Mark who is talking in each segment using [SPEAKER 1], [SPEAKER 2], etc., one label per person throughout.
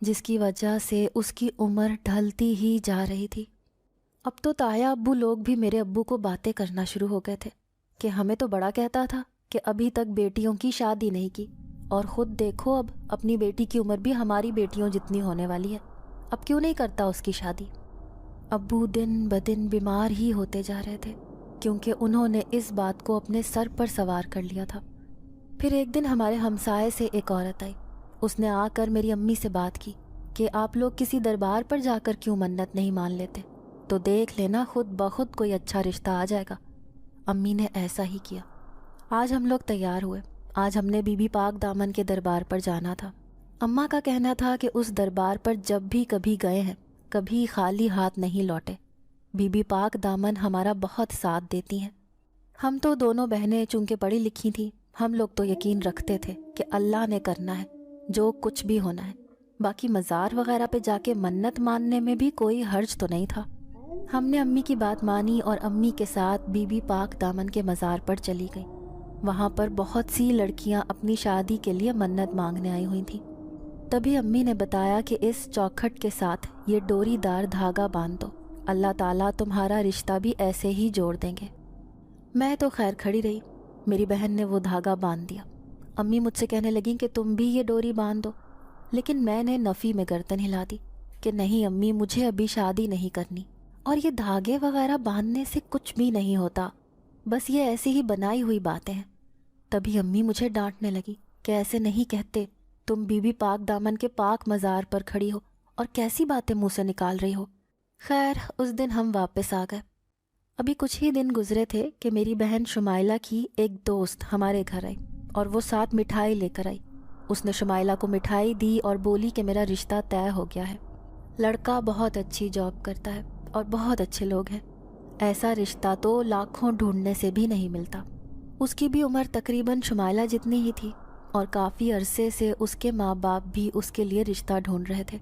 [SPEAKER 1] جس کی وجہ سے اس کی عمر ڈھلتی ہی جا رہی تھی۔ اب تو تایا ابو لوگ بھی میرے ابو کو باتیں کرنا شروع ہو گئے تھے کہ ہمیں تو بڑا کہتا تھا کہ ابھی تک بیٹیوں کی شادی نہیں کی، اور خود دیکھو اب اپنی بیٹی کی عمر بھی ہماری بیٹیوں جتنی ہونے والی ہے، اب کیوں نہیں کرتا اس کی شادی۔ ابو دن بدن بیمار ہی ہوتے جا رہے تھے کیونکہ انہوں نے اس بات کو اپنے سر پر سوار کر لیا تھا۔ پھر ایک دن ہمارے ہمسائے سے ایک عورت آئی، اس نے آ کر میری امی سے بات کی کہ آپ لوگ کسی دربار پر جا کر کیوں منت نہیں مان لیتے، تو دیکھ لینا خود بخود کوئی اچھا رشتہ آ جائے گا۔ امی نے ایسا ہی کیا۔ آج ہم لوگ تیار ہوئے، آج ہم نے بی بی پاک دامن کے دربار پر جانا تھا۔ اماں کا کہنا تھا کہ اس دربار پر جب بھی کبھی گئے ہیں کبھی خالی ہاتھ نہیں لوٹے، بی بی پاک دامن ہمارا بہت ساتھ دیتی ہیں۔ ہم تو دونوں بہنیں چونکہ پڑھی لکھی تھیں، ہم لوگ تو یقین رکھتے تھے کہ اللہ نے کرنا ہے جو کچھ بھی ہونا ہے، باقی مزار وغیرہ پہ جا کے منت ماننے میں بھی کوئی حرج تو نہیں تھا۔ ہم نے امی کی بات مانی اور امی کے ساتھ بی بی پاک دامن کے مزار پر چلی گئی۔ وہاں پر بہت سی لڑکیاں اپنی شادی کے لیے منت مانگنے آئی ہوئی تھیں۔ تبھی امی نے بتایا کہ اس چوکھٹ کے ساتھ یہ ڈوری دار دھاگا باندھ دو، اللہ تعالیٰ تمہارا رشتہ بھی ایسے ہی جوڑ دیں گے۔ میں تو خیر کھڑی رہی، میری بہن نے وہ دھاگا باندھ دیا۔ امی مجھ سے کہنے لگیں کہ تم بھی یہ ڈوری باندھ دو، لیکن میں نے نفی میں گردن ہلا دی کہ نہیں امی، مجھے ابھی شادی نہیں کرنی، اور یہ دھاگے وغیرہ باندھنے سے کچھ بھی نہیں ہوتا، بس یہ ایسی ہی بنائی ہوئی باتیں ہیں۔ تبھی امی مجھے ڈانٹنے لگی کہ ایسے نہیں کہتے، تم بی بی پاک دامن کے پاک مزار پر کھڑی ہو اور کیسی باتیں منہ سے نکال رہی ہو۔ خیر اس دن ہم واپس آ گئے۔ ابھی کچھ ہی دن گزرے تھے کہ میری بہن شمائلہ کی ایک دوست ہمارے گھر آئی اور وہ ساتھ مٹھائی لے کر آئی۔ اس نے شمائلہ کو مٹھائی دی اور بولی کہ میرا رشتہ طے ہو گیا ہے، لڑکا بہت اچھی جاب کرتا ہے اور بہت اچھے لوگ ہیں، ایسا رشتہ تو لاکھوں ڈھونڈنے سے بھی نہیں ملتا۔ اس کی بھی عمر تقریباً شمائلہ جتنی ہی تھی اور کافی عرصے سے اس کے ماں باپ بھی اس کے لیے رشتہ ڈھونڈ رہے تھے۔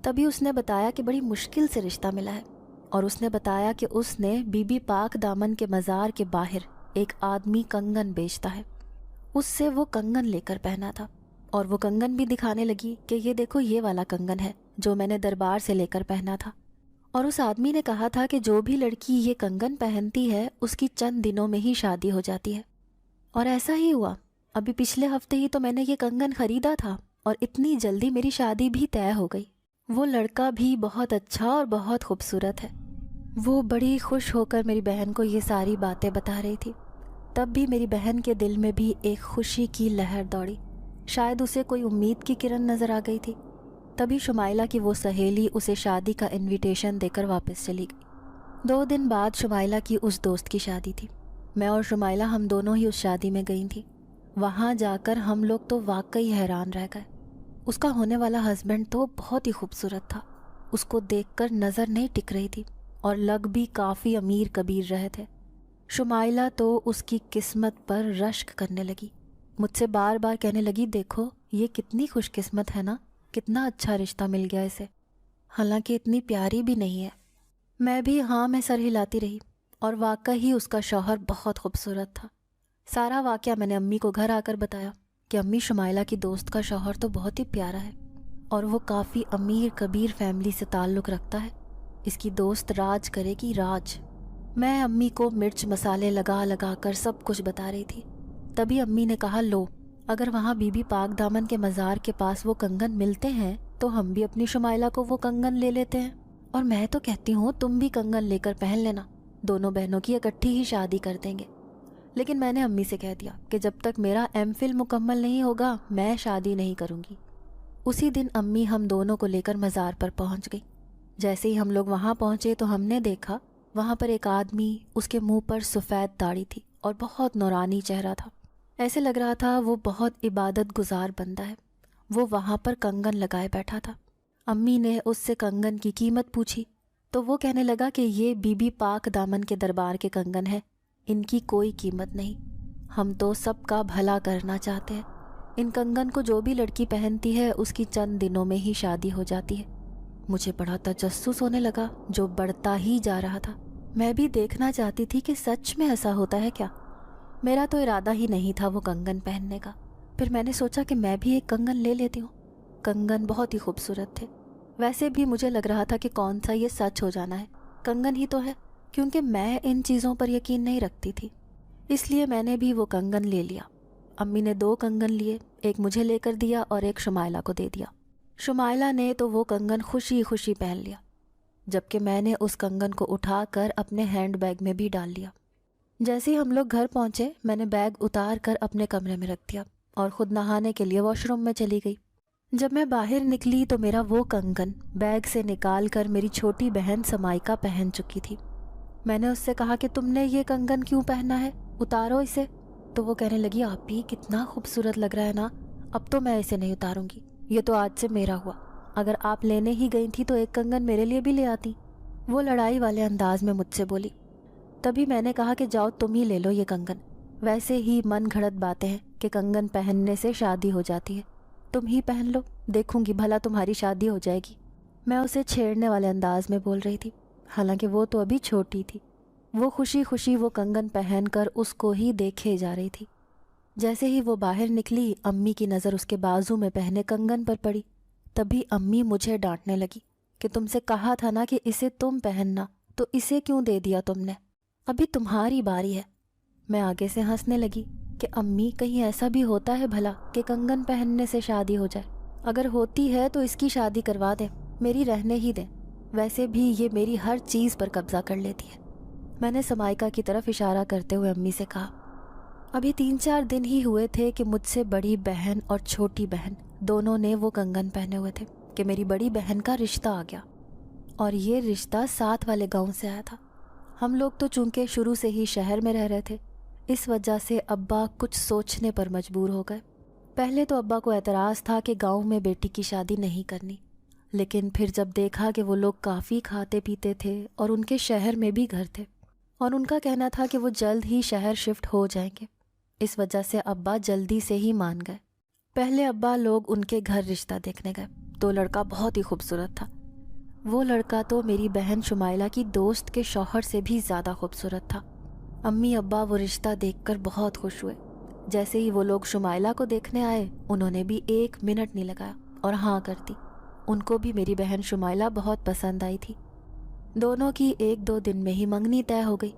[SPEAKER 1] تبھی اس نے بتایا کہ بڑی مشکل سے رشتہ ملا ہے، اور اس نے بتایا کہ اس نے بی بی پاک دامن کے مزار کے باہر ایک آدمی کنگن بیچتا ہے، اس سے وہ کنگن لے کر پہنا تھا، اور وہ کنگن بھی دکھانے لگی کہ یہ دیکھو یہ والا کنگن ہے جو میں نے دربار سے لے کر پہنا تھا، اور اس آدمی نے کہا تھا کہ جو بھی لڑکی یہ کنگن پہنتی ہے اس کی چند دنوں میں ہی شادی ہو جاتی ہے۔ اور ایسا ہی ہوا، ابھی پچھلے ہفتے ہی تو میں نے یہ کنگن خریدا تھا اور اتنی جلدی میری شادی بھی طے ہو گئی۔ وہ لڑکا بھی بہت اچھا اور بہت خوبصورت ہے۔ وہ بڑی خوش ہو کر میری بہن کو یہ ساری باتیں بتا رہی تھی۔ تب بھی میری بہن کے دل میں بھی ایک خوشی کی لہر دوڑی، شاید اسے کوئی امید کی کرن نظر آ گئی تھی۔ تبھی شمائلہ کی وہ سہیلی اسے شادی کا انویٹیشن دے کر واپس چلی گئی۔ 2 دن بعد شمائلہ کی اس دوست کی شادی تھی۔ میں اور شمائلہ ہم دونوں ہی اس شادی میں گئی تھیں۔ وہاں جا کر ہم لوگ تو واقعی حیران رہ گئے۔ اس کا ہونے والا ہسبینڈ تو بہت ہی خوبصورت تھا، اس کو دیکھ کر نظر نہیں ٹک رہی تھی، اور لگ بھی کافی امیر کبیر رہے تھے۔ شمائلہ تو اس کی قسمت پر رشک کرنے لگی، مجھ سے بار بار کہنے لگی دیکھو یہ کتنی خوش قسمت ہے نا، کتنا اچھا رشتہ مل گیا اسے، حالانکہ اتنی پیاری بھی نہیں ہے۔ میں بھی ہاں میں سر ہلاتی رہی، اور واقعی اس کا شوہر بہت خوبصورت تھا۔ سارا واقعہ میں نے امی کو گھر آ کر بتایا کہ امی شمائلہ کی دوست کا شوہر تو بہت ہی پیارا ہے، اور وہ کافی امیر کبیر فیملی سے تعلق رکھتا ہے، اس کی دوست راج کرے گی راج۔ میں امی کو مرچ مسالے لگا لگا کر سب کچھ بتا رہی تھی۔ تبھی امی نے کہا لو، اگر وہاں بی بی پاک دامن کے مزار کے پاس وہ کنگن ملتے ہیں تو ہم بھی اپنی شمائلہ کو وہ کنگن لے لیتے ہیں، اور میں تو کہتی ہوں تم بھی کنگن لے کر پہن لینا، دونوں بہنوں کی اکٹھی ہی شادی کر دیں گے۔ لیکن میں نے امی سے کہہ دیا کہ جب تک میرا ایم فل مکمل نہیں ہوگا میں شادی نہیں کروں گی۔ اسی دن امی ہم دونوں کو لے کر مزار پر پہنچ گئی۔ جیسے ہی ہم لوگ وہاں پہنچے تو ہم نے دیکھا وہاں پر ایک آدمی، اس کے منہ پر سفید داڑھی تھی اور بہت نورانی چہرہ تھا، ایسے لگ رہا تھا وہ بہت عبادت گزار بندہ ہے۔ وہ وہاں پر کنگن لگائے بیٹھا تھا۔ امی نے اس سے کنگن کی قیمت پوچھی تو وہ کہنے لگا کہ یہ بی بی پاک دامن کے دربار کے کنگن ہیں، ان کی کوئی قیمت نہیں، ہم تو سب کا بھلا کرنا چاہتے ہیں، ان کنگن کو جو بھی لڑکی پہنتی ہے اس کی چند دنوں میں ہی شادی ہو جاتی ہے۔ مجھے بڑا تجسس ہونے لگا جو بڑھتا ہی جا رہا تھا۔ میں بھی دیکھنا چاہتی تھی کہ سچ میں ایسا ہوتا ہے کیا۔ میرا تو ارادہ ہی نہیں تھا وہ کنگن پہننے کا، پھر میں نے سوچا کہ میں بھی ایک کنگن لے لیتی ہوں، کنگن بہت ہی خوبصورت تھے۔ ویسے بھی مجھے لگ رہا تھا کہ کون سا یہ سچ ہو جانا ہے، کنگن ہی تو ہے، کیونکہ میں ان چیزوں پر یقین نہیں رکھتی تھی۔ اس لیے میں نے بھی وہ کنگن لے لیا۔ امی نے 2 کنگن لیے، ایک مجھے لے کر دیا اور ایک شمائلہ کو دے دیا۔ شمائلہ نے تو وہ کنگن خوشی خوشی پہن لیا، جبکہ میں نے اس کنگن کو اٹھا کر اپنے ہینڈ بیگ میں بھی ڈال لیا۔ جیسے ہی ہم لوگ گھر پہنچے، میں نے بیگ اتار کر اپنے کمرے میں رکھ دیا اور خود نہانے کے لیے واش روم میں چلی گئی۔ جب میں باہر نکلی تو میرا وہ کنگن بیگ سے نکال کر میری چھوٹی بہن سمائکا پہن چکی تھی۔ میں نے اس سے کہا کہ تم نے یہ کنگن کیوں پہنا ہے، اتارو اسے۔ تو وہ کہنے لگی آپی کتنا خوبصورت لگ رہا ہے نا، اب تو میں اسے نہیں اتاروں گی، یہ تو آج سے میرا ہوا، اگر آپ لینے ہی گئی تھی تو ایک کنگن میرے لیے بھی لے آتی، وہ لڑائی والے انداز میں مجھ سے بولی۔ تبھی میں نے کہا کہ جاؤ تم ہی لے لو یہ کنگن، ویسے ہی من گھڑت باتیں ہیں کہ کنگن پہننے سے شادی ہو جاتی ہے، تم ہی پہن لو، دیکھوں گی بھلا تمہاری شادی ہو جائے گی۔ میں اسے چھیڑنے والے انداز میں بول رہی تھی، حالانکہ وہ تو ابھی چھوٹی تھی۔ وہ خوشی خوشی وہ کنگن پہن کر اس کو ہی دیکھے جا رہی تھی۔ جیسے ہی وہ باہر نکلی، امی کی نظر اس کے بازو میں پہنے کنگن پر پڑی۔ تبھی امی مجھے ڈانٹنے لگی کہ تم سے کہا تھا نا کہ اسے تم پہننا، تو اسے کیوں دے دیا تم نے، ابھی تمہاری باری ہے۔ میں آگے سے ہنسنے لگی کہ امی کہیں ایسا بھی ہوتا ہے بھلا کہ کنگن پہننے سے شادی ہو جائے؟ اگر ہوتی ہے تو اس کی شادی کروا دیں، میری رہنے ہی دیں، ویسے بھی یہ میری ہر چیز پر قبضہ کر لیتی ہے۔ میں نے سمائکا کی طرف اشارہ کرتے ہوئے امی سے کہا، ابھی 3-4 دن ہی ہوئے تھے کہ مجھ سے بڑی بہن اور چھوٹی بہن دونوں نے وہ کنگن پہنے ہوئے تھے کہ میری بڑی بہن کا رشتہ آ گیا، اور یہ رشتہ ساتھ والے گاؤں سے آیا تھا۔ ہم لوگ تو چونکہ شروع سے ہی شہر میں رہ رہے تھے، اس وجہ سے ابا کچھ سوچنے پر مجبور ہو گئے۔ پہلے تو ابا کو اعتراض تھا کہ گاؤں میں بیٹی کی شادی نہیں کرنی، لیکن پھر جب دیکھا کہ وہ لوگ کافی کھاتے پیتے تھے اور ان کے شہر میں بھی گھر تھے، اور ان کا کہنا تھا کہ وہ جلد ہی شہر شفٹ ہو جائیں گے، اس وجہ سے ابا جلدی سے ہی مان گئے۔ پہلے ابا لوگ ان کے گھر رشتہ دیکھنے گئے تو لڑکا بہت ہی خوبصورت تھا۔ وہ لڑکا تو میری بہن شمائلہ کی دوست کے شوہر سے بھی زیادہ خوبصورت تھا۔ امی ابا وہ رشتہ دیکھ کر بہت خوش ہوئے۔ جیسے ہی وہ لوگ شمائلہ کو دیکھنے آئے، انہوں نے بھی 1 منٹ نہیں لگایا اور ہاں کر دی۔ ان کو بھی میری بہن شمائلہ بہت پسند آئی تھی۔ دونوں کی 1-2 دن میں ہی منگنی طے ہو گئی۔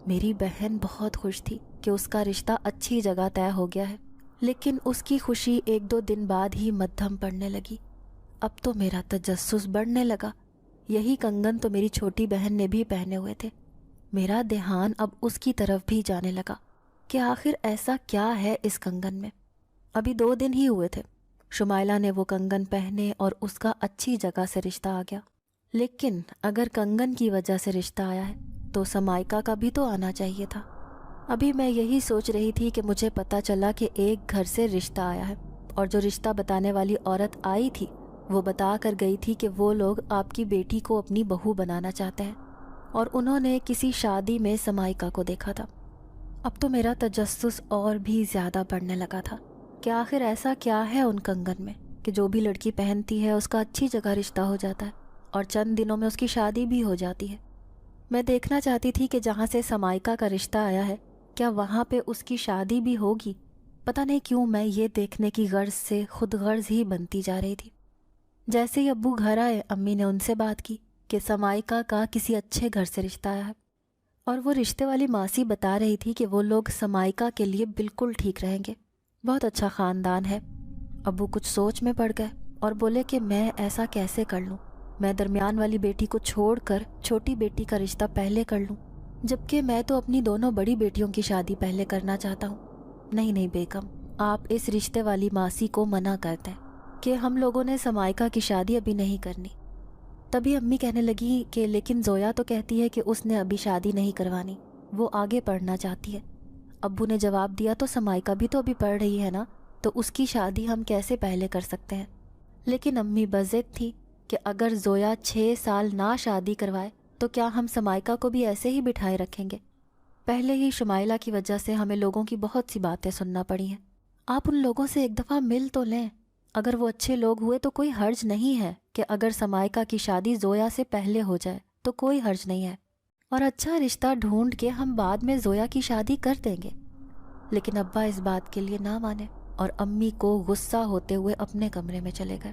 [SPEAKER 1] میری بہن بہت خوش تھی کہ اس کا رشتہ اچھی جگہ طے ہو گیا ہے، لیکن اس کی خوشی 1-2 دن بعد ہی مدھم پڑنے لگی۔ اب تو میرا تجسس بڑھنے لگا۔ یہی کنگن تو میری چھوٹی بہن نے بھی پہنے ہوئے تھے۔ میرا دھیان اب اس کی طرف بھی جانے لگا کہ آخر ایسا کیا ہے اس کنگن میں۔ ابھی 2 دن ہی ہوئے تھے، شمائلہ نے وہ کنگن پہنے اور اس کا اچھی جگہ سے رشتہ آ گیا، لیکن اگر کنگن کی وجہ سے رشتہ آیا ہے تو سمائکا کا بھی تو آنا چاہیے تھا۔ ابھی میں یہی سوچ رہی تھی کہ مجھے پتہ چلا کہ ایک گھر سے رشتہ آیا ہے، اور جو رشتہ بتانے والی عورت آئی تھی وہ بتا کر گئی تھی کہ وہ لوگ آپ کی بیٹی کو اپنی بہو بنانا چاہتے ہیں، اور انہوں نے کسی شادی میں سمائکا کو دیکھا تھا۔ اب تو میرا تجسس اور بھی زیادہ بڑھنے لگا تھا کہ آخر ایسا کیا ہے ان کنگن میں کہ جو بھی لڑکی پہنتی ہے اس کا اچھی جگہ رشتہ ہو جاتا ہے اور چند دنوں میں اس کی شادی بھی ہو جاتی ہے۔ میں دیکھنا چاہتی تھی کہ جہاں سے سمائکا کا رشتہ آیا ہے کیا وہاں پہ اس کی شادی بھی ہوگی۔ پتہ نہیں کیوں میں یہ دیکھنے کی غرض سے خود غرض ہی بنتی جا رہی تھی۔ جیسے ہی ابو گھر آئے، امی نے ان سے بات کی کہ سمائکا کا کسی اچھے گھر سے رشتہ آیا ہے، اور وہ رشتے والی ماسی بتا رہی تھی کہ وہ لوگ سمائکا کے لیے بالکل ٹھیک رہیں گے، بہت اچھا خاندان ہے۔ ابو کچھ سوچ میں پڑ گئے اور بولے کہ میں ایسا کیسے کر لوں، میں درمیان والی بیٹی کو چھوڑ کر چھوٹی بیٹی کا رشتہ پہلے کر لوں، جبکہ میں تو اپنی دونوں بڑی بیٹیوں کی شادی پہلے کرنا چاہتا ہوں۔ نہیں بیگم، آپ اس رشتے والی ماسی کو منع کر دیں کہ ہم لوگوں نے سمائکا کی شادی ابھی نہیں کرنی۔ تبھی امی کہنے لگی کہ لیکن زویا تو کہتی ہے کہ اس نے ابھی شادی نہیں کروانی، وہ آگے پڑھنا چاہتی ہے۔ ابو نے جواب دیا تو سمائکا بھی تو ابھی پڑھ رہی ہے نا، تو اس کی شادی ہم کیسے پہلے کر سکتے ہیں؟ لیکن امی بضد تھی کہ اگر زویا 6 سال نہ شادی کروائے تو کیا ہم سمائکا کو بھی ایسے ہی بٹھائے رکھیں گے؟ پہلے ہی شمائلہ کی وجہ سے ہمیں لوگوں کی بہت سی باتیں سننا پڑی ہیں۔ آپ ان لوگوں سے ایک دفعہ مل تو لیں، اگر وہ اچھے لوگ ہوئے تو کوئی حرج نہیں ہے کہ اگر سمائکا کی شادی زویا سے پہلے ہو جائے تو کوئی حرج نہیں ہے، اور اچھا رشتہ ڈھونڈ کے ہم بعد میں زویا کی شادی کر دیں گے۔ لیکن ابا اس بات کے لیے نہ مانے اور امی کو غصہ ہوتے ہوئے اپنے کمرے میں چلے گئے۔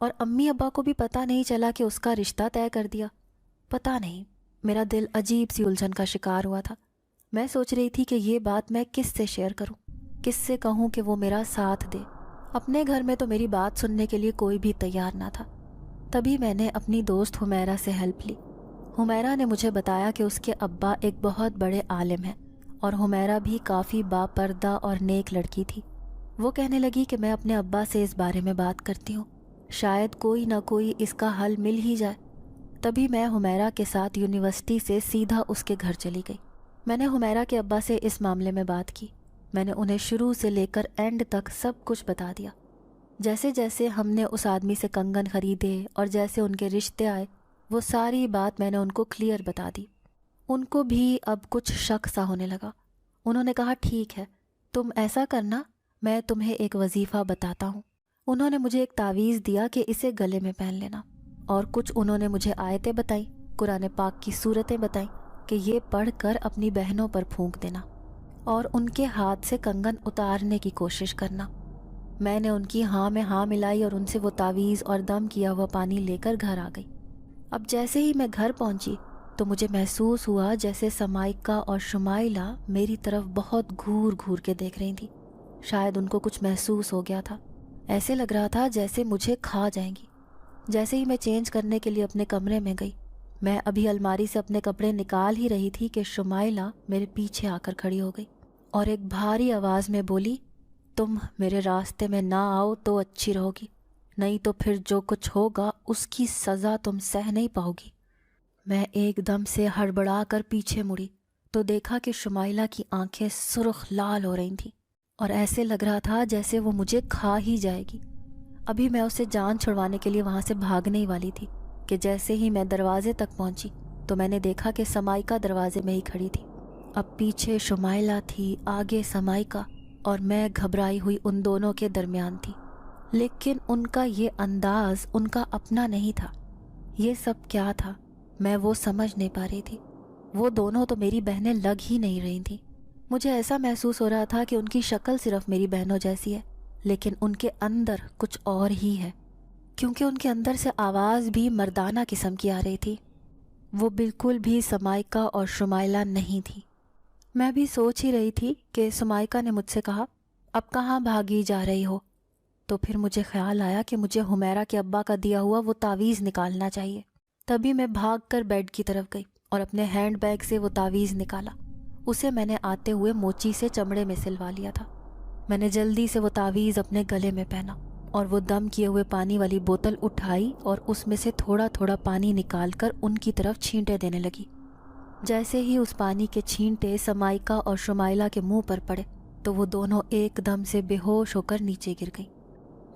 [SPEAKER 1] اور امی ابا کو بھی پتہ نہیں چلا کہ اس کا رشتہ طے کر دیا۔ پتہ نہیں، میرا دل عجیب سی الجھن کا شکار ہوا تھا۔ میں سوچ رہی تھی کہ یہ بات میں کس سے شیئر کروں، کس سے کہوں کہ وہ میرا ساتھ دے۔ اپنے گھر میں تو میری بات سننے کے لیے کوئی بھی تیار نہ تھا۔ تبھی میں نے اپنی دوست حمیرہ سے ہیلپ لی۔ حمیرہ نے مجھے بتایا کہ اس کے ابا ایک بہت بڑے عالم ہیں اور حمیرہ بھی کافی باپردہ اور نیک لڑکی تھی۔ وہ کہنے لگی کہ میں اپنے ابا سے اس بارے میں بات کرتی ہوں، شاید کوئی نہ کوئی اس کا حل مل ہی جائے۔ تبھی میں حمیرہ کے ساتھ یونیورسٹی سے سیدھا اس کے گھر چلی گئی۔ میں نے حمیرہ کے ابا سے اس معاملے میں بات کی۔ میں نے انہیں شروع سے لے کر اینڈ تک سب کچھ بتا دیا۔ جیسے جیسے ہم نے اس آدمی سے کنگن خریدے اور جیسے ان کے رشتے آئے، وہ ساری بات میں نے ان کو کلیئر بتا دی۔ ان کو بھی اب کچھ شک سا ہونے لگا۔ انہوں نے کہا ٹھیک ہے، تم ایسا کرنا، میں تمہیں ایک وظیفہ بتاتا ہوں۔ انہوں نے مجھے ایک تعویذ دیا کہ اسے گلے میں پہن لینا، اور کچھ انہوں نے مجھے آیتیں بتائیں، قرآن پاک کی سورتیں بتائیں کہ یہ پڑھ کر اپنی بہنوں پر پھونک دینا اور ان کے ہاتھ سے کنگن اتارنے کی کوشش کرنا۔ میں نے ان کی ہاں میں ہاں ملائی اور ان سے وہ تعویذ اور دم کیا ہوا پانی لے کر گھر آ گئی۔ اب جیسے ہی میں گھر پہنچی تو مجھے محسوس ہوا جیسے سمائکہ اور شمائلہ میری طرف بہت گھور گھور کے دیکھ رہی تھی۔ شاید ان کو کچھ محسوس ہو گیا تھا، ایسے لگ رہا تھا جیسے مجھے کھا جائیں گی۔ جیسے ہی میں چینج کرنے کے لیے اپنے کمرے میں گئی، میں ابھی الماری سے اپنے کپڑے نکال ہی رہی تھی کہ شمائلہ میرے پیچھے آ کر کھڑی ہو گئی اور ایک بھاری آواز میں بولی، تم میرے راستے میں نہ آؤ تو اچھی رہو گی، نہیں تو پھر جو کچھ ہوگا اس کی سزا تم سہ نہیں پاؤ گی۔ میں ایک دم سے ہڑبڑا کر پیچھے مڑی تو دیکھا کہ شمائلہ کی آنکھیں سرخ لال ہو رہی تھیں اور ایسے لگ رہا تھا جیسے وہ مجھے کھا ہی جائے گی۔ ابھی میں اسے جان چھڑوانے کے لیے وہاں سے بھاگنے ہی والی تھی کہ جیسے ہی میں دروازے تک پہنچی تو میں نے دیکھا کہ سمائکہ دروازے میں ہی کھڑی تھی۔ اب پیچھے شمائلہ تھی، آگے سمائکہ، اور میں گھبرائی ہوئی ان دونوں کے درمیان تھی۔ لیکن ان کا یہ انداز ان کا اپنا نہیں تھا۔ یہ سب کیا تھا میں وہ سمجھ نہیں پا رہی تھی۔ وہ دونوں تو میری بہنیں لگ ہی نہیں رہی تھیں۔ مجھے ایسا محسوس ہو رہا تھا کہ ان کی شکل صرف میری بہنوں جیسی ہے، لیکن ان کے اندر کچھ اور ہی ہے، کیونکہ ان کے اندر سے آواز بھی مردانہ قسم کی آ رہی تھی۔ وہ بالکل بھی سمائکہ اور شمائلہ نہیں تھی۔ میں بھی سوچ ہی رہی تھی کہ سمائکہ نے مجھ سے کہا، اب کہاں بھاگی جا رہی ہو؟ تو پھر مجھے خیال آیا کہ مجھے حمیرہ کے ابا کا دیا ہوا وہ تعویذ نکالنا چاہیے۔ تبھی میں بھاگ کر بیڈ کی طرف گئی اور اپنے ہینڈ بیگ سے وہ تعویذ نکالا۔ اسے میں نے آتے ہوئے موچی سے چمڑے میں سلوا لیا تھا۔ میں نے جلدی سے وہ تعویذ اپنے گلے میں پہنا اور وہ دم کیے ہوئے پانی والی بوتل اٹھائی اور اس میں سے تھوڑا تھوڑا پانی نکال کر ان کی طرف چھینٹے دینے لگی۔ جیسے ہی اس پانی کے چھینٹے سمائکہ اور شمائلہ کے منہ پر پڑے تو وہ دونوں ایک دم سے بے ہوش ہو کر نیچے گر گئیں۔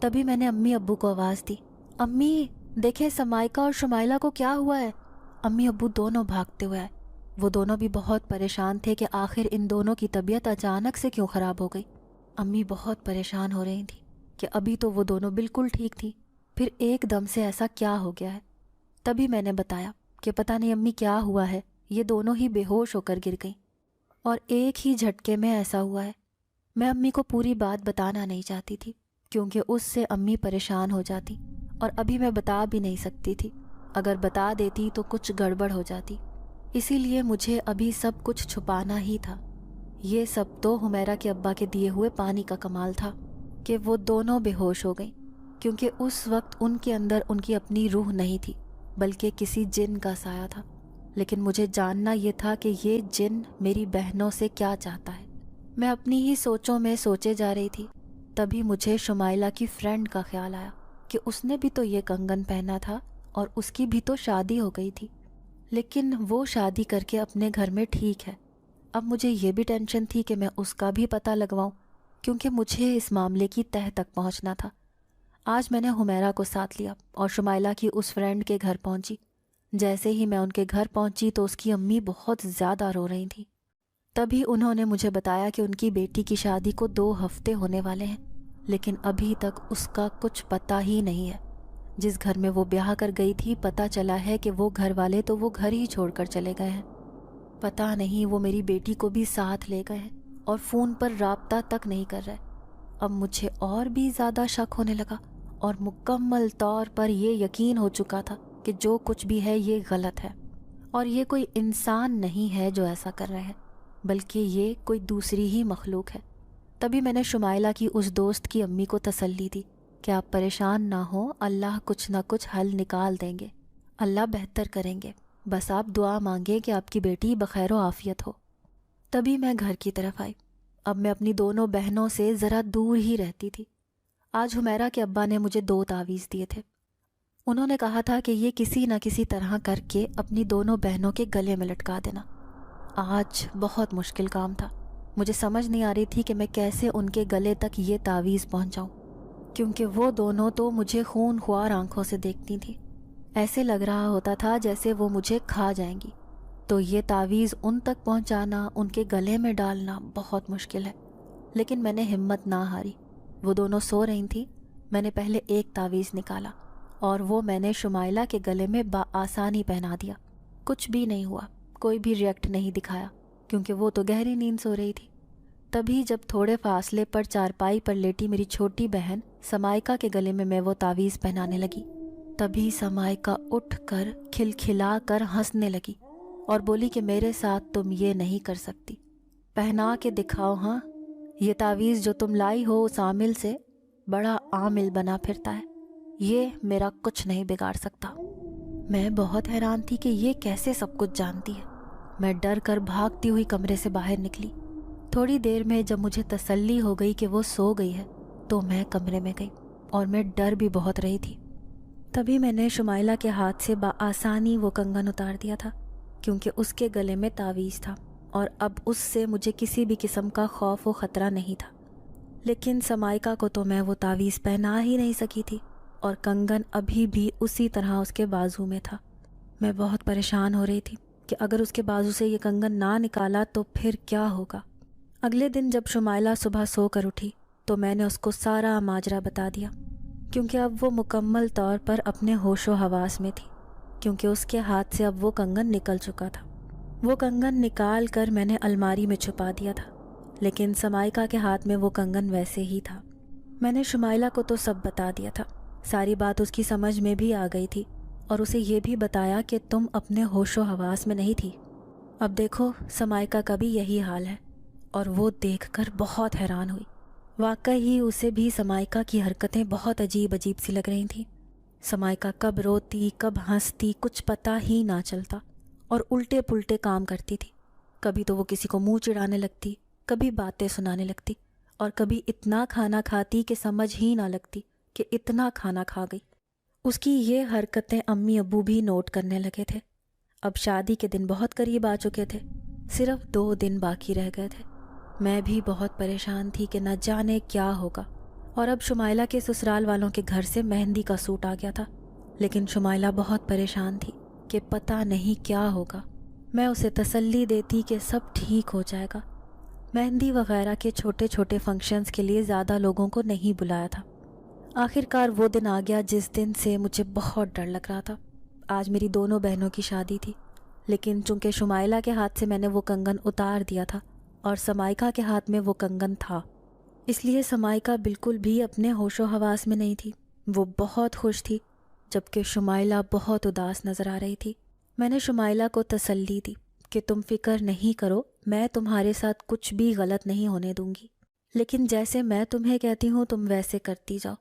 [SPEAKER 1] تبھی میں نے امی ابو کو آواز دی، امی دیکھیں سمائکہ اور شمائلہ کو کیا ہوا ہے۔ امی ابو دونوں بھاگتے ہوئے آئے۔ وہ دونوں بھی بہت پریشان تھے کہ آخر ان دونوں کی طبیعت اچانک سے کیوں خراب ہو گئی۔ امی بہت پریشان ہو رہی تھیں کہ ابھی تو وہ دونوں بالکل ٹھیک تھی، پھر ایک دم سے ایسا کیا ہو گیا ہے۔ تبھی میں نے بتایا کہ پتہ نہیں امی کیا ہوا ہے، یہ دونوں ہی بے ہوش ہو کر گر گئیں اور ایک ہی جھٹکے میں ایسا ہوا ہے۔ میں امی کو پوری بات بتانا نہیں چاہتی تھی کیونکہ اس سے امی پریشان ہو جاتی اور ابھی میں بتا بھی نہیں سکتی تھی۔ اگر بتا دیتی تو کچھ گڑبڑ ہو جاتی، اسی لیے مجھے ابھی سب کچھ چھپانا ہی تھا۔ یہ سب تو حمیرہ کے ابا کے دیے ہوئے پانی کا کمال تھا کہ وہ دونوں بے ہوش ہو گئیں، کیونکہ اس وقت ان کے اندر ان کی اپنی روح نہیں تھی بلکہ کسی جن کا سایہ تھا۔ لیکن مجھے جاننا یہ تھا کہ یہ جن میری بہنوں سے کیا چاہتا ہے۔ میں اپنی ہی سوچوں میں سوچے جا رہی تھی، تبھی مجھے شمائلہ کی فرینڈ کا خیال آیا کہ اس نے بھی تو یہ کنگن پہنا تھا اور اس کی بھی تو شادی ہو گئی تھی، لیکن وہ شادی کر کے اپنے گھر میں ٹھیک ہے۔ اب مجھے یہ بھی ٹینشن تھی کہ میں اس کا بھی پتہ لگواؤں، کیونکہ مجھے اس معاملے کی تہہ تک پہنچنا تھا۔ آج میں نے حمیرہ کو ساتھ لیا اور شمائلہ کی اس فرینڈ کے گھر پہنچی۔ جیسے ہی میں ان کے گھر پہنچی تو اس کی امی بہت زیادہ رو رہی تھیں۔ تبھی انہوں نے مجھے بتایا کہ ان کی بیٹی کی شادی کو 2 ہفتے ہونے والے ہیں، لیکن ابھی تک اس کا کچھ پتہ ہی نہیں ہے۔ جس گھر میں وہ بیاہ کر گئی تھی پتہ چلا ہے کہ وہ گھر والے تو وہ گھر ہی چھوڑ کر چلے گئے ہیں۔ پتہ نہیں وہ میری بیٹی کو بھی ساتھ لے گئے ہیں اور فون پر رابطہ تک نہیں کر رہے۔ اب مجھے اور بھی زیادہ شک ہونے لگا اور مکمل طور پر یہ یقین ہو چکا تھا کہ جو کچھ بھی ہے یہ غلط ہے، اور یہ کوئی انسان نہیں ہے جو ایسا کر رہا ہے، بلکہ یہ کوئی دوسری ہی مخلوق ہے۔ تبھی میں نے شمائلہ کی اس دوست کی امی کو تسلی دی کہ آپ پریشان نہ ہوں، اللہ کچھ نہ کچھ حل نکال دیں گے، اللہ بہتر کریں گے، بس آپ دعا مانگیں کہ آپ کی بیٹی بخیر و عافیت ہو۔ تبھی میں گھر کی طرف آئی۔ اب میں اپنی دونوں بہنوں سے ذرا دور ہی رہتی تھی۔ آج حمیرہ کے ابا نے مجھے 2 تعویذ دیے تھے۔ انہوں نے کہا تھا کہ یہ کسی نہ کسی طرح کر کے اپنی دونوں بہنوں کے گلے میں لٹکا دینا۔ آج بہت مشکل کام تھا۔ مجھے سمجھ نہیں آ رہی تھی کہ میں کیسے ان کے گلے تک یہ تعویذ پہنچاؤں، کیونکہ وہ دونوں تو مجھے خون خوار آنکھوں سے دیکھتی تھیں۔ ایسے لگ رہا ہوتا تھا جیسے وہ مجھے کھا جائیں گی۔ تو یہ تعویذ ان تک پہنچانا، ان کے گلے میں ڈالنا بہت مشکل ہے، لیکن میں نے ہمت نہ ہاری۔ وہ دونوں سو رہی تھیں۔ میں نے پہلے ایک تعویذ نکالا اور وہ میں نے شمائلہ کے گلے میں بآسانی پہنا دیا۔ کچھ بھی نہیں ہوا، کوئی بھی ریئیکٹ نہیں دکھایا، کیونکہ وہ تو گہری نیند سو رہی تھی۔ تبھی جب تھوڑے فاصلے پر چارپائی پر لیٹی میری چھوٹی بہن سمائکا کے گلے میں وہ تعویذ پہنانے لگی، تبھی سمائکا اٹھ کر کھلکھلا کر ہنسنے لگی اور بولی کہ میرے ساتھ تم یہ نہیں کر سکتی، پہنا کے دکھاؤ ہاں۔ یہ تعویذ جو تم لائی ہو اس عامل سے بڑا عامل بنا پھرتا ہے، یہ میرا کچھ نہیں بگاڑ سکتا۔ میں بہت حیران تھی کہ یہ کیسے سب کچھ جانتی ہے۔ میں ڈر کر بھاگتی ہوئی کمرے سے باہر نکلی۔ تھوڑی دیر میں جب مجھے تسلی ہو گئی کہ وہ سو گئی ہے تو میں کمرے میں گئی، اور میں ڈر بھی بہت رہی تھی۔ تبھی میں نے شمائلہ کے ہاتھ سے بآسانی وہ کنگن اتار دیا تھا، کیونکہ اس کے گلے میں تعویذ تھا اور اب اس سے مجھے کسی بھی قسم کا خوف و خطرہ نہیں تھا۔ لیکن سمائکا کو تو میں وہ تعویذ پہنا ہی نہیں سکی تھی، اور کنگن ابھی بھی اسی طرح اس کے بازو میں تھا۔ میں بہت پریشان ہو رہی تھی کہ اگر اس کے بازو سے یہ کنگن نہ نکالا تو پھر کیا ہوگا۔ اگلے دن جب شمائلہ صبح سو کر اٹھی تو میں نے اس کو سارا ماجرا بتا دیا، کیونکہ اب وہ مکمل طور پر اپنے ہوش و حواس میں تھی، کیونکہ اس کے ہاتھ سے اب وہ کنگن نکل چکا تھا۔ وہ کنگن نکال کر میں نے الماری میں چھپا دیا تھا، لیکن سمائکا کے ہاتھ میں وہ کنگن ویسے ہی تھا۔ میں نے شمائلہ کو تو سب بتا دیا تھا، ساری بات اس کی سمجھ میں بھی آ گئی تھی، اور اسے یہ بھی بتایا کہ تم اپنے ہوش و حواس میں نہیں تھی۔ اب دیکھو سمائکا کا بھی یہی حال ہے، اور وہ دیکھ کر بہت حیران ہوئی۔ واقعی ہی اسے بھی سمائکا کی حرکتیں بہت عجیب عجیب سی لگ رہی تھیں۔ سمائکا کب روتی کب ہنستی کچھ پتہ ہی نہ چلتا، اور الٹے پلٹے کام کرتی تھی۔ کبھی تو وہ کسی کو منہ چڑھانے لگتی، کبھی باتیں سنانے لگتی، اور کبھی اتنا کھانا کھاتی کہ سمجھ ہی نہ لگتی کہ اتنا کھانا کھا گئی۔ اس کی یہ حرکتیں امی ابو بھی نوٹ کرنے لگے تھے۔ اب شادی کے دن بہت قریب آ چکے تھے، صرف 2 دن باقی رہ گئے تھے۔ میں بھی بہت پریشان تھی کہ نہ جانے کیا ہوگا، اور اب شمائلہ کے سسرال والوں کے گھر سے مہندی کا سوٹ آ گیا تھا، لیکن شمائلہ بہت پریشان تھی کہ پتہ نہیں کیا ہوگا۔ میں اسے تسلی دیتی کہ سب ٹھیک ہو جائے گا۔ مہندی وغیرہ کے چھوٹے چھوٹے فنکشنز کے لیے زیادہ لوگوں کو نہیں بلایا تھا۔ آخر کار وہ دن آ گیا جس دن سے مجھے بہت ڈر لگ رہا تھا۔ آج میری دونوں بہنوں کی شادی تھی، لیکن چونکہ شمائلہ کے ہاتھ سے میں نے وہ کنگن اتار دیا تھا اور سمائکا کے ہاتھ میں وہ کنگن تھا، اس لیے سمائکا بالکل بھی اپنے ہوش و حواس میں نہیں تھی۔ وہ بہت خوش تھی، جبکہ شمائلہ بہت اداس نظر آ رہی تھی۔ میں نے شمائلہ کو تسلی دی کہ تم فکر نہیں کرو، میں تمہارے ساتھ کچھ بھی غلط نہیں ہونے دوں گی، لیکن جیسے میں تمہیں کہتی ہوں تم ویسے کرتی جاؤ۔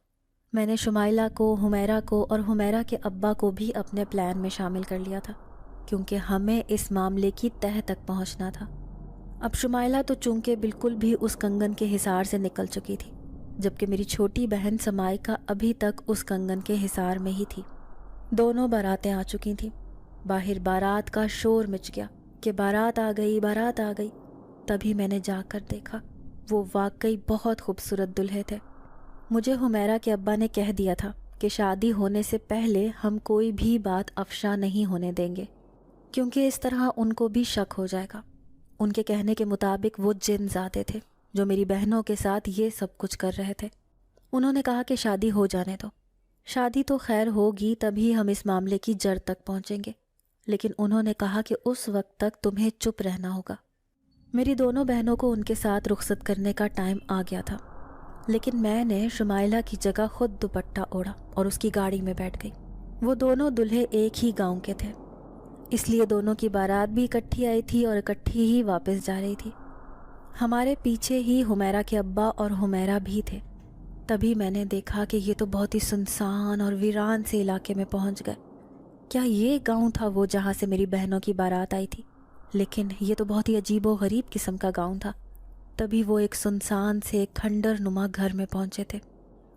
[SPEAKER 1] میں نے شمائلہ کو، حمیرہ کو اور حمیرہ کے ابا کو بھی اپنے پلان میں شامل کر لیا تھا، کیونکہ ہمیں اس معاملے کی تہہ تک پہنچنا تھا۔ اب شمائلہ تو چونکہ بالکل بھی اس کنگن کے حصار سے نکل چکی تھی، جبکہ میری چھوٹی بہن سمائکا ابھی تک اس کنگن کے حصار میں ہی تھی۔ دونوں باراتیں آ چکی تھیں۔ باہر بارات کا شور مچ گیا کہ بارات آ گئی، بارات آ گئی۔ تبھی میں نے جا کر دیکھا، وہ واقعی بہت خوبصورت دلہے تھے۔ مجھے حمیرہ کے ابا نے کہہ دیا تھا کہ شادی ہونے سے پہلے ہم کوئی بھی بات افشا نہیں ہونے دیں گے، کیونکہ اس طرح ان کو بھی شک ہو جائے گا۔ ان کے کہنے کے مطابق وہ جن زادے تھے جو میری بہنوں کے ساتھ یہ سب کچھ کر رہے تھے۔ انہوں نے کہا کہ شادی ہو جانے دو، شادی تو خیر ہوگی تبھی ہم اس معاملے کی جڑ تک پہنچیں گے، لیکن انہوں نے کہا کہ اس وقت تک تمہیں چپ رہنا ہوگا۔ میری دونوں بہنوں کو ان کے ساتھ رخصت کرنے کا ٹائم آ گیا تھا۔ لیکن میں نے شمائلہ کی جگہ خود دوپٹہ اوڑھا اور اس کی گاڑی میں بیٹھ گئی۔ وہ دونوں دلہے ایک ہی گاؤں کے تھے، اس لیے دونوں کی بارات بھی اکٹھی آئی تھی اور اکٹھی ہی واپس جا رہی تھی۔ ہمارے پیچھے ہی حمیرہ کے ابا اور حمیرہ بھی تھے۔ تبھی میں نے دیکھا کہ یہ تو بہت ہی سنسان اور ویران سے علاقے میں پہنچ گئے۔ کیا یہ گاؤں تھا وہ جہاں سے میری بہنوں کی بارات آئی تھی؟ لیکن یہ تو بہت ہی عجیب و غریب قسم کا گاؤں تھا۔ تبھی وہ ایک سنسان سے کھنڈر نما گھر میں پہنچے تھے،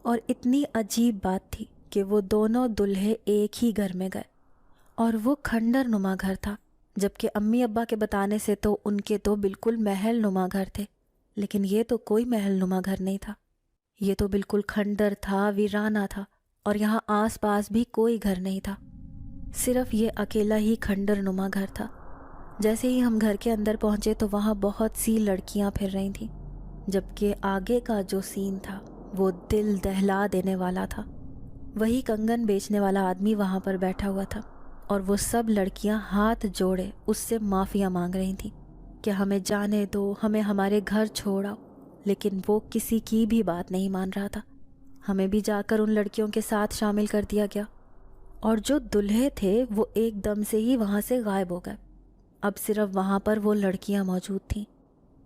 [SPEAKER 1] اور اتنی عجیب بات تھی کہ وہ دونوں دلہے ایک ہی گھر میں گئے، اور وہ کھنڈر نما گھر تھا، جبکہ امی ابا کے بتانے سے تو ان کے تو بالکل محل نما گھر تھے، لیکن یہ تو کوئی محل نما گھر نہیں تھا۔ یہ تو بالکل کھنڈر تھا، ویرانہ تھا، اور یہاں آس پاس بھی کوئی گھر نہیں تھا، صرف یہ اکیلا ہی کھنڈر نما گھر تھا۔ جیسے ہی ہم گھر کے اندر پہنچے تو وہاں بہت سی لڑکیاں پھر رہی تھیں، جبکہ آگے کا جو سین تھا وہ دل دہلا دینے والا تھا۔ وہی کنگن بیچنے والا آدمی وہاں پر بیٹھا ہوا تھا، اور وہ سب لڑکیاں ہاتھ جوڑے اس سے معافیاں مانگ رہی تھیں کہ ہمیں جانے دو، ہمیں ہمارے گھر چھوڑاؤ، لیکن وہ کسی کی بھی بات نہیں مان رہا تھا۔ ہمیں بھی جا کر ان لڑکیوں کے ساتھ شامل کر دیا گیا، اور جو دلہے تھے وہ ایک دم سے ہی وہاں سے غائب ہو گئے۔ اب صرف وہاں پر وہ لڑکیاں موجود تھیں،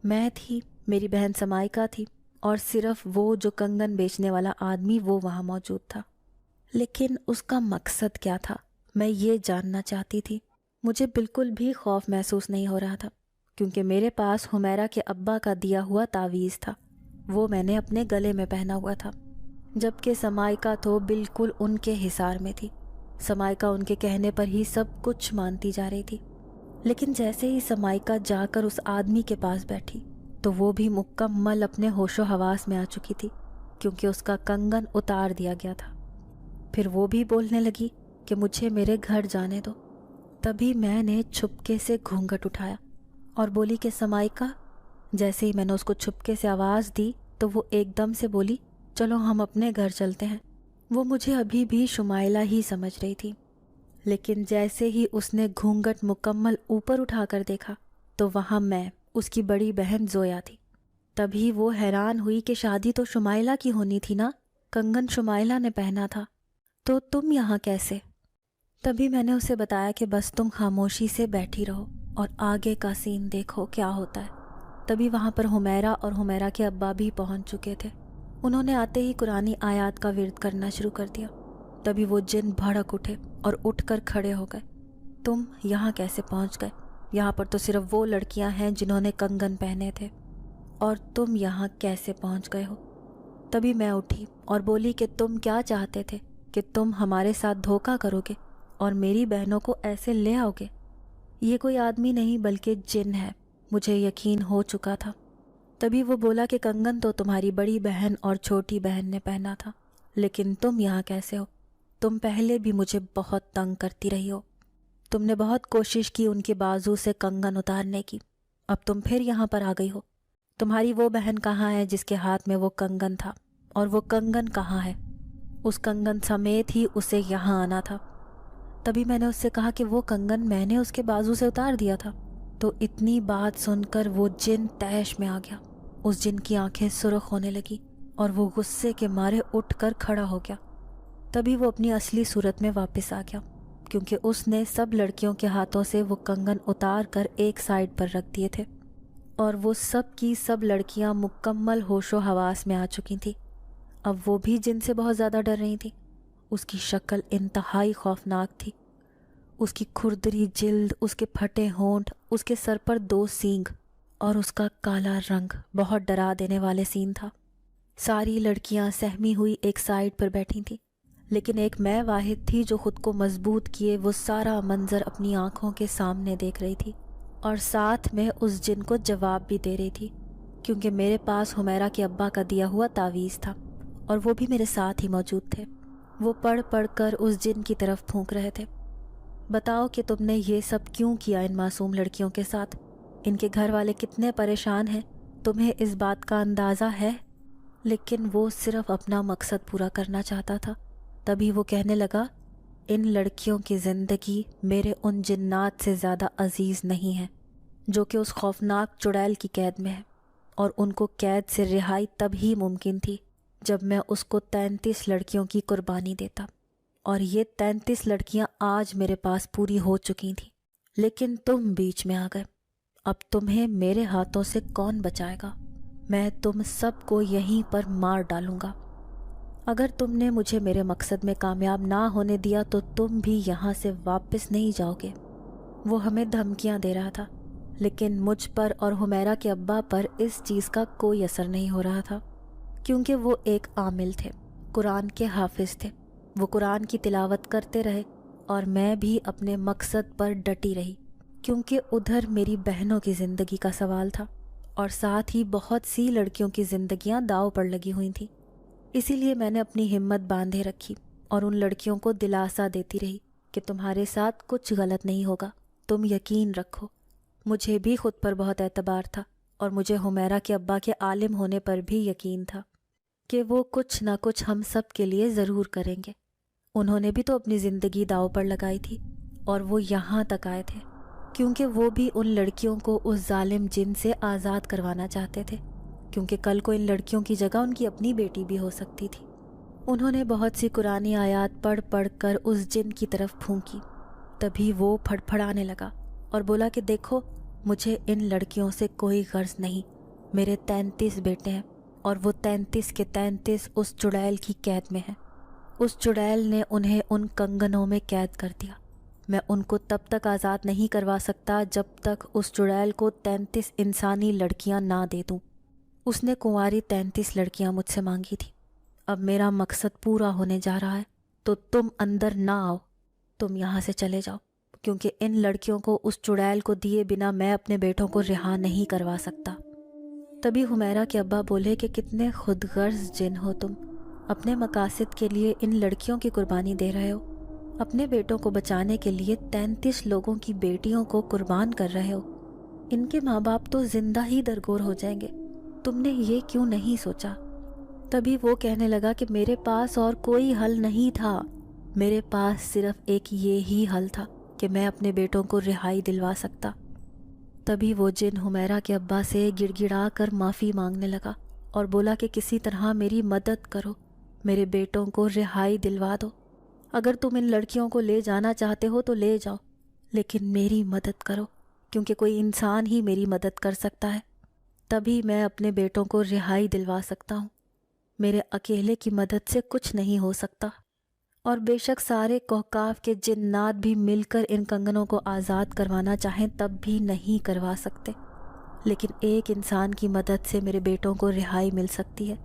[SPEAKER 1] میں تھی، میری بہن سمائکا تھی، اور صرف وہ جو کنگن بیچنے والا آدمی وہ وہاں موجود تھا۔ لیکن اس کا مقصد کیا تھا، میں یہ جاننا چاہتی تھی۔ مجھے بالکل بھی خوف محسوس نہیں ہو رہا تھا، کیونکہ میرے پاس حمیرہ کے ابا کا دیا ہوا تعویذ تھا، وہ میں نے اپنے گلے میں پہنا ہوا تھا، جبکہ سمائکا تو بالکل ان کے حصار میں تھی۔ سمائکا ان کے کہنے پر ہی سب کچھ مانتی جا رہی تھی، لیکن جیسے ہی سمائکا جا کر اس آدمی کے پاس بیٹھی تو وہ بھی مکمل اپنے ہوش و حواس میں آ چکی تھی، کیونکہ اس کا کنگن اتار دیا گیا تھا۔ پھر وہ بھی بولنے لگی کہ مجھے میرے گھر جانے دو۔ تبھی میں نے چھپکے سے گھونگھٹ اٹھایا اور بولی کہ سمائکا۔ جیسے ہی میں نے اس کو چھپکے سے آواز دی تو وہ ایک دم سے بولی چلو ہم اپنے گھر چلتے ہیں۔ وہ مجھے ابھی بھی شمائلہ ہی سمجھ رہی تھی، لیکن جیسے ہی اس نے گھونگھٹ مکمل اوپر اٹھا کر دیکھا تو وہاں میں، اس کی بڑی بہن زویا تھی۔ تبھی وہ حیران ہوئی کہ شادی تو شمائلہ کی ہونی تھی نا، کنگن شمائلہ نے پہنا تھا، تو تم یہاں کیسے؟ تبھی میں نے اسے بتایا کہ بس تم خاموشی سے بیٹھی رہو اور آگے کا سین دیکھو کیا ہوتا ہے۔ تبھی وہاں پر حمیرہ اور حمیرہ کے ابا بھی پہنچ چکے تھے۔ انہوں نے آتے ہی قرآنی آیات کا ورد کرنا شروع کر دیا۔ تبھی وہ جن بھڑک اٹھے اور اٹھ کر کھڑے ہو گئے۔ تم یہاں کیسے پہنچ گئے؟ یہاں پر تو صرف وہ لڑکیاں ہیں جنہوں نے کنگن پہنے تھے، اور تم یہاں کیسے پہنچ گئے ہو؟ تبھی میں اٹھی اور بولی کہ تم کیا چاہتے تھے کہ تم ہمارے ساتھ دھوکہ کرو گے اور میری بہنوں کو ایسے لے آؤ گے؟ یہ کوئی آدمی نہیں بلکہ جن ہے، مجھے یقین ہو چکا تھا۔ تبھی وہ بولا کہ کنگن تو تمہاری بڑی بہن اور چھوٹی بہن نے پہنا تھا، لیکن تم یہاں کیسے ہو؟ تم پہلے بھی مجھے بہت تنگ کرتی رہی ہو، تم نے بہت کوشش کی ان کے بازو سے کنگن اتارنے کی، اب تم پھر یہاں پر آ گئی ہو۔ تمہاری وہ بہن کہاں ہے جس کے ہاتھ میں وہ کنگن تھا، اور وہ کنگن کہاں ہے؟ اس کنگن سمیت ہی اسے یہاں آنا تھا۔ تبھی میں نے اس سے کہا کہ وہ کنگن میں نے اس کے بازو سے اتار دیا تھا۔ تو اتنی بات سن کر وہ جن طیش میں آ گیا، اس جن کی آنکھیں سرخ ہونے لگی اور وہ غصے کے مارے اٹھ کر کھڑا ہو گیا۔ تبھی وہ اپنی اصلی صورت میں واپس آ گیا، کیونکہ اس نے سب لڑکیوں کے ہاتھوں سے وہ کنگن اتار کر ایک سائڈ پر رکھ دیے تھے، اور وہ سب کی سب لڑکیاں مکمل ہوش و حواس میں آ چکی تھیں۔ اب وہ بھی جن سے بہت زیادہ ڈر رہی تھیں۔ اس کی شکل انتہائی خوفناک تھی، اس کی کھردری جلد، اس کے پھٹے ہونٹ، اس کے سر پر 2 سینگ اور اس کا کالا رنگ بہت ڈرا دینے والے سین تھا۔ ساری لڑکیاں سہمی ہوئی ایک سائڈ پر بیٹھی تھیں، لیکن ایک میں واحد تھی جو خود کو مضبوط کیے وہ سارا منظر اپنی آنکھوں کے سامنے دیکھ رہی تھی، اور ساتھ میں اس جن کو جواب بھی دے رہی تھی، کیونکہ میرے پاس حمیرہ کے ابا کا دیا ہوا تعویذ تھا اور وہ بھی میرے ساتھ ہی موجود تھے۔ وہ پڑھ پڑھ کر اس جن کی طرف پھونک رہے تھے، بتاؤ کہ تم نے یہ سب کیوں کیا ان معصوم لڑکیوں کے ساتھ؟ ان کے گھر والے کتنے پریشان ہیں، تمہیں اس بات کا اندازہ ہے؟ لیکن وہ صرف اپنا مقصد پورا کرنا چاہتا تھا۔ تبھی وہ کہنے لگا، ان لڑکیوں کی زندگی میرے ان جنات سے زیادہ عزیز نہیں ہے جو کہ اس خوفناک چڑیل کی قید میں ہے، اور ان کو قید سے رہائی تب ہی ممکن تھی جب میں اس کو 33 لڑکیوں کی قربانی دیتا، اور یہ 33 لڑکیاں آج میرے پاس پوری ہو چکی تھیں، لیکن تم بیچ میں آ گئے۔ اب تمہیں میرے ہاتھوں سے کون بچائے گا؟ میں تم سب کو یہیں پر مار ڈالوں گا۔ اگر تم نے مجھے میرے مقصد میں کامیاب نہ ہونے دیا تو تم بھی یہاں سے واپس نہیں جاؤ گے۔ وہ ہمیں دھمکیاں دے رہا تھا، لیکن مجھ پر اور حمیرہ کے ابا پر اس چیز کا کوئی اثر نہیں ہو رہا تھا، کیونکہ وہ ایک عامل تھے، قرآن کے حافظ تھے۔ وہ قرآن کی تلاوت کرتے رہے اور میں بھی اپنے مقصد پر ڈٹی رہی، کیونکہ ادھر میری بہنوں کی زندگی کا سوال تھا اور ساتھ ہی بہت سی لڑکیوں کی زندگیاں داؤ پر لگی ہوئی تھیں۔ اسی لیے میں نے اپنی ہمت باندھے رکھی اور ان لڑکیوں کو دلاسا دیتی رہی کہ تمہارے ساتھ کچھ غلط نہیں ہوگا، تم یقین رکھو۔ مجھے بھی خود پر بہت اعتبار تھا اور مجھے حمیرہ کے ابا کے عالم ہونے پر بھی یقین تھا کہ وہ کچھ نہ کچھ ہم سب کے لیے ضرور کریں گے۔ انہوں نے بھی تو اپنی زندگی داؤ پر لگائی تھی اور وہ یہاں تک آئے تھے کیونکہ وہ بھی ان لڑکیوں کو اس ظالم جن سے آزاد کروانا چاہتے تھے، کیونکہ کل کو ان لڑکیوں کی جگہ ان کی اپنی بیٹی بھی ہو سکتی تھی۔ انہوں نے بہت سی قرآنی آیات پڑھ پڑھ کر اس جن کی طرف پھونکی۔ تبھی وہ پھڑپھڑانے لگا اور بولا کہ دیکھو، مجھے ان لڑکیوں سے کوئی غرض نہیں، میرے 33 بیٹے ہیں اور وہ 33 کے 33 اس چڑیل کی قید میں ہیں۔ اس چڑیل نے انہیں ان کنگنوں میں قید کر دیا۔ میں ان کو تب تک آزاد نہیں کروا سکتا جب تک اس چڑیل کو 33 انسانی لڑکیاں نہ دے دوں۔ اس نے کنواری 33 لڑکیاں مجھ سے مانگی تھی۔ اب میرا مقصد پورا ہونے جا رہا ہے تو تم اندر نہ آؤ، تم یہاں سے چلے جاؤ، کیونکہ ان لڑکیوں کو اس چڑیل کو دیے بنا میں اپنے بیٹوں کو رہا نہیں کروا سکتا۔ تبھی حمیرہ کے ابا بولے کہ کتنے خود غرض جن ہو تم، اپنے مقاصد کے لیے ان لڑکیوں کی قربانی دے رہے ہو، اپنے بیٹوں کو بچانے کے لیے 33 لوگوں کی بیٹیوں کو قربان کر رہے ہو۔ ان کے ماں باپ تو زندہ ہی درگور ہو جائیں گے، تم نے یہ کیوں نہیں سوچا؟ تبھی وہ کہنے لگا کہ میرے پاس اور کوئی حل نہیں تھا، میرے پاس صرف ایک یہی حل تھا کہ میں اپنے بیٹوں کو رہائی دلوا سکتا۔ تبھی وہ جن حمیرہ کے ابا سے گڑ گڑا کر معافی مانگنے لگا اور بولا کہ کسی طرح میری مدد کرو، میرے بیٹوں کو رہائی دلوا دو۔ اگر تم ان لڑکیوں کو لے جانا چاہتے ہو تو لے جاؤ، لیکن میری مدد کرو، کیونکہ کوئی انسان ہی میری مدد کر سکتا ہے، تبھی میں اپنے بیٹوں کو رہائی دلوا سکتا ہوں۔ میرے اکیلے کی مدد سے کچھ نہیں ہو سکتا، اور بے شک سارے کوکاف کے جنات بھی مل کر ان کنگنوں کو آزاد کروانا چاہیں تب بھی نہیں کروا سکتے، لیکن ایک انسان کی مدد سے میرے بیٹوں کو رہائی مل سکتی ہے۔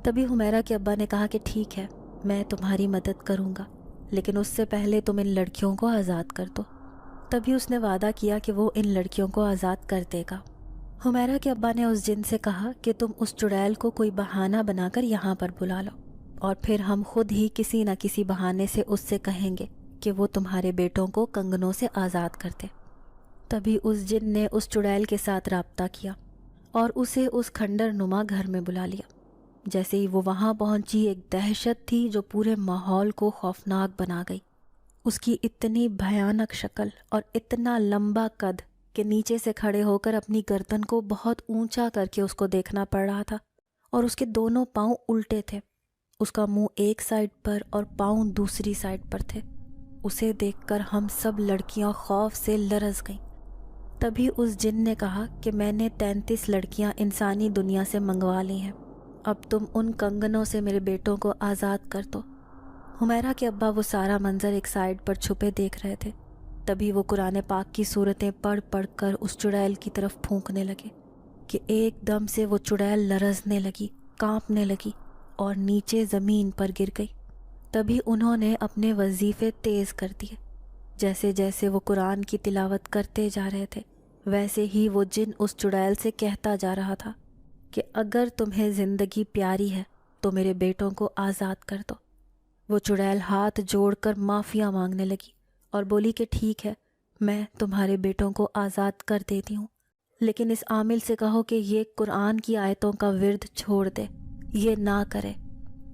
[SPEAKER 1] تبھی حمیرہ کے ابا نے کہا کہ ٹھیک ہے، میں تمہاری مدد کروں گا، لیکن اس سے پہلے تم ان لڑکیوں کو آزاد کر دو۔ تبھی اس نے وعدہ کیا کہ وہ ان لڑکیوں کو آزاد کر دے گا۔ حمیرہ کے ابا نے اس جن سے کہا کہ تم اس چڑیل کو کوئی بہانہ بنا کر یہاں پر بلا لو، اور پھر ہم خود ہی کسی نہ کسی بہانے سے اس سے کہیں گے کہ وہ تمہارے بیٹوں کو کنگنوں سے آزاد کر دے۔ تبھی اس جن نے اس چڑیل کے ساتھ رابطہ کیا اور اسے اس کھنڈر نما گھر میں بلا لیا۔ جیسے ہی وہ وہاں پہنچی، ایک دہشت تھی جو پورے ماحول کو خوفناک بنا گئی۔ اس کی اتنی بھیانک شکل اور اتنا لمبا قد کہ نیچے سے کھڑے ہو کر اپنی گردن کو بہت اونچا کر کے اس کو دیکھنا پڑ رہا تھا، اور اس کے دونوں پاؤں الٹے تھے۔ اس کا منہ ایک سائڈ پر اور پاؤں دوسری سائڈ پر تھے۔ اسے دیکھ کر ہم سب لڑکیاں خوف سے لرز گئیں۔ تبھی اس جن نے کہا کہ میں نے 33 لڑکیاں انسانی دنیا سے منگوا لی ہیں، اب تم ان کنگنوں سے میرے بیٹوں کو آزاد کر دو۔ حمیرہ کے ابا وہ سارا منظر ایک سائڈ پر چھپے دیکھ رہے تھے۔ تبھی وہ قرآن پاک کی صورتیں پڑھ پڑھ کر اس چڑیل کی طرف پھونکنے لگے کہ ایک دم سے وہ چڑیل لرزنے لگی، کانپنے لگی اور نیچے زمین پر گر گئی۔ تبھی انہوں نے اپنے وظیفے تیز کر دیے۔ جیسے جیسے وہ قرآن کی تلاوت کرتے جا رہے تھے، ویسے ہی وہ جن اس چڑیل سے کہتا جا رہا تھا کہ اگر تمہیں زندگی پیاری ہے تو میرے بیٹوں کو آزاد کر دو۔ وہ چڑیل ہاتھ جوڑ کر معافیاں مانگنے لگی اور بولی کہ ٹھیک ہے، میں تمہارے بیٹوں کو آزاد کر دیتی ہوں، لیکن اس عامل سے کہو کہ یہ قرآن کی آیتوں کا ورد چھوڑ دے، یہ نہ کرے۔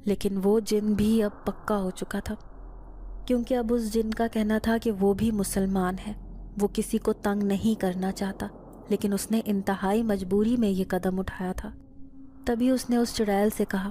[SPEAKER 1] لیکن وہ جن بھی اب پکا ہو چکا تھا، کیونکہ اب اس جن کا کہنا تھا کہ وہ بھی مسلمان ہے، وہ کسی کو تنگ نہیں کرنا چاہتا، لیکن اس نے انتہائی مجبوری میں یہ قدم اٹھایا تھا۔ تبھی اس نے اس چڑیل سے کہا،